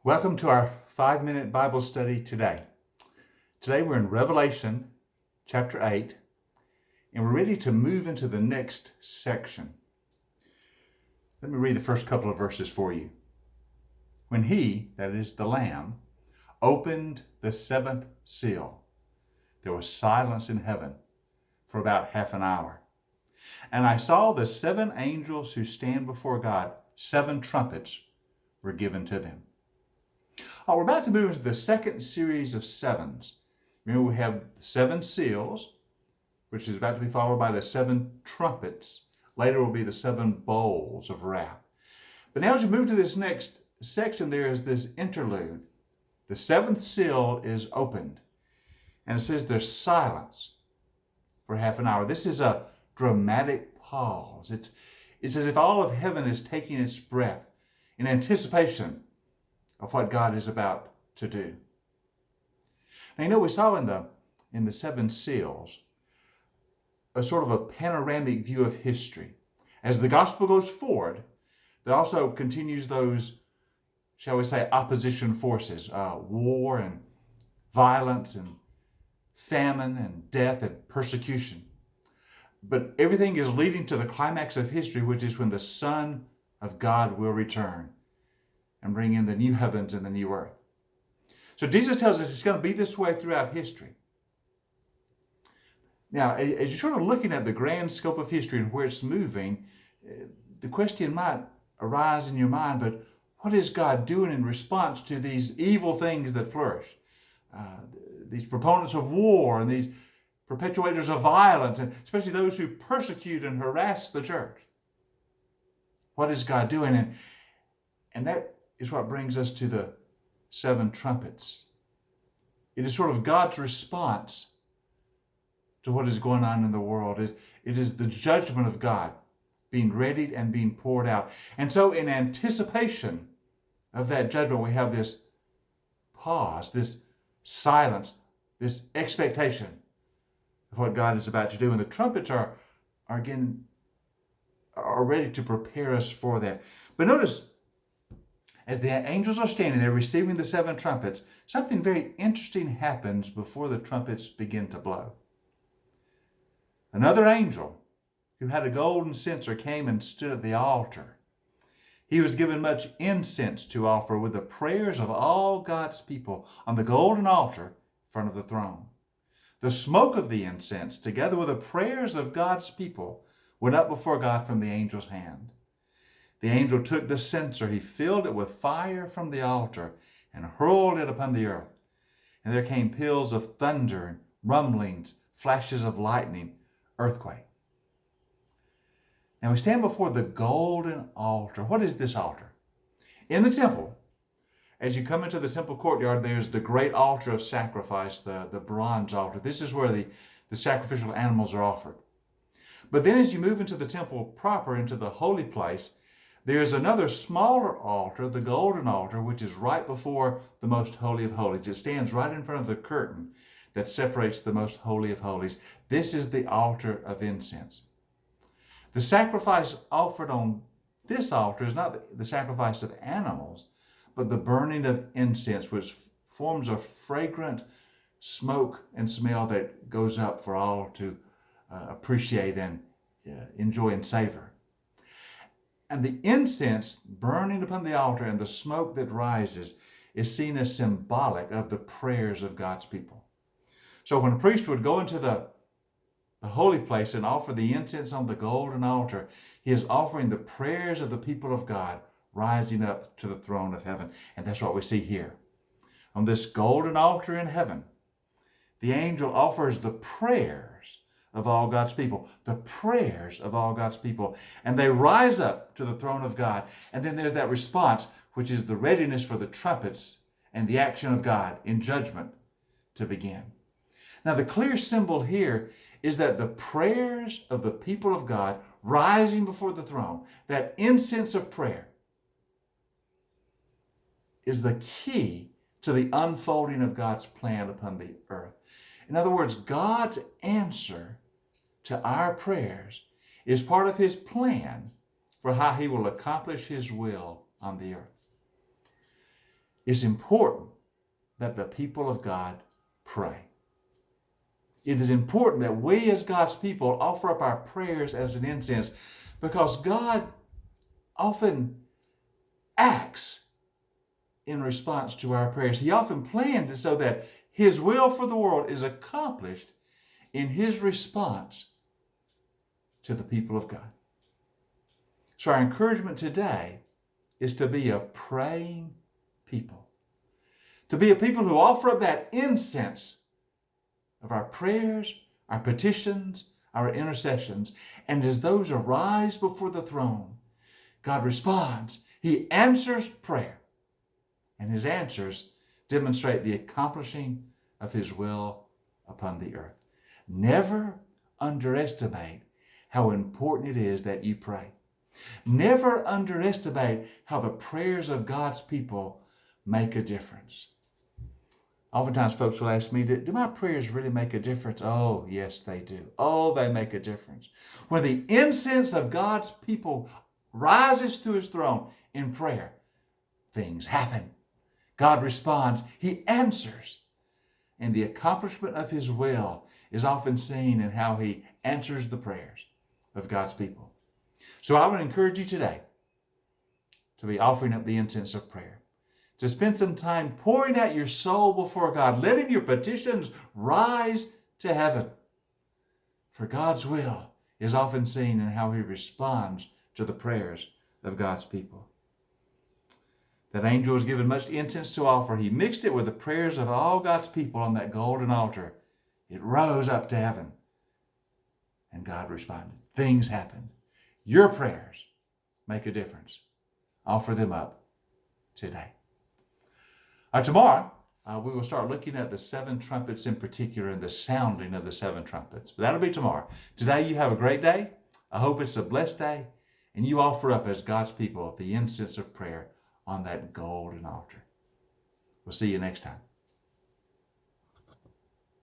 Welcome to our 5-minute Bible study today. Today we're in Revelation chapter 8, and we're ready to move into the next section. Let me read the first couple of verses for you. When he, that is the Lamb, opened the seventh seal, there was silence in heaven for about half an hour. And I saw the 7 angels who stand before God. 7 trumpets were given to them. We're about to move into the second series of sevens. Remember, we have 7 seals, which is about to be followed by the 7 trumpets. Later will be the 7 bowls of wrath. But now as we move to this next section, there is this interlude. The 7th seal is opened, and it says there's silence for half an hour. This is a dramatic pause. It's as if all of heaven is taking its breath in anticipation of what God is about to do. Now, we saw in the 7 seals a sort of a panoramic view of history. As the gospel goes forward, there also continues those, shall we say, opposition forces, war and violence and famine and death and persecution. But everything is leading to the climax of history, which is when the Son of God will return and bring in the new heavens and the new earth. So Jesus tells us it's going to be this way throughout history. Now, as you're sort of looking at the grand scope of history and where it's moving, the question might arise in your mind, but what is God doing in response to these evil things that flourish? These proponents of war and these perpetuators of violence, and especially those who persecute and harass the church. What is God doing? And that is what brings us to the 7 trumpets. It is sort of God's response to what is going on in the world. It is the judgment of God being readied and being poured out. And so in anticipation of that judgment, we have this pause, this silence, this expectation of what God is about to do. And the trumpets are ready to prepare us for that. But notice, as the angels are standing there receiving the 7 trumpets, something very interesting happens before the trumpets begin to blow. Another angel who had a golden censer came and stood at the altar. He was given much incense to offer with the prayers of all God's people on the golden altar in front of the throne. The smoke of the incense, together with the prayers of God's people, went up before God from the angel's hand. The angel took the censer, he filled it with fire from the altar and hurled it upon the earth. And there came peals of thunder and rumblings, flashes of lightning, earthquake. Now we stand before the golden altar. What is this altar? In the temple, as you come into the temple courtyard, there's the great altar of sacrifice, the bronze altar. This is where the sacrificial animals are offered. But then as you move into the temple proper, into the holy place, there's another smaller altar, the golden altar, which is right before the most holy of holies. It stands right in front of the curtain that separates the most holy of holies. This is the altar of incense. The sacrifice offered on this altar is not the sacrifice of animals, but the burning of incense, which forms a fragrant smoke and smell that goes up for all to appreciate and enjoy and savor. And the incense burning upon the altar and the smoke that rises is seen as symbolic of the prayers of God's people. So when a priest would go into the holy place and offer the incense on the golden altar, he is offering the prayers of the people of God rising up to the throne of heaven. And that's what we see here. On this golden altar in heaven, the angel offers the prayers of all God's people, the prayers of all God's people, and they rise up to the throne of God. And then there's that response, which is the readiness for the trumpets and the action of God in judgment to begin. Now, the clear symbol here is that the prayers of the people of God rising before the throne, that incense of prayer, is the key to the unfolding of God's plan upon the earth. In other words, God's answer to our prayers is part of his plan for how he will accomplish his will on the earth. it's important that the people of God pray. It is important that we as God's people offer up our prayers as an incense, because God often acts in response to our prayers. He often plans it so that His will for the world is accomplished in His response to the people of God. So our encouragement today is to be a praying people. To be a people who offer up that incense of our prayers, our petitions, our intercessions. And as those arise before the throne, God responds. He answers prayer. And His answers demonstrate the accomplishing of His will upon the earth. Never underestimate how important it is that you pray. Never underestimate how the prayers of God's people make a difference. Oftentimes folks will ask me, do my prayers really make a difference? Oh, yes, they do. Oh, they make a difference. When the incense of God's people rises to His throne in prayer, things happen. God responds. He answers. And the accomplishment of His will is often seen in how He answers the prayers of God's people. So I would encourage you today to be offering up the incense of prayer, to spend some time pouring out your soul before God, letting your petitions rise to heaven. For God's will is often seen in how He responds to the prayers of God's people. That angel was given much incense to offer. He mixed it with the prayers of all God's people on that golden altar. It rose up to heaven, and God responded. Things happened. Your prayers make a difference. Offer them up today. Tomorrow, we will start looking at the 7 trumpets in particular and the sounding of the 7 trumpets. But that'll be tomorrow. Today, you have a great day. I hope it's a blessed day. And you offer up as God's people the incense of prayer on that golden altar. We'll see you next time.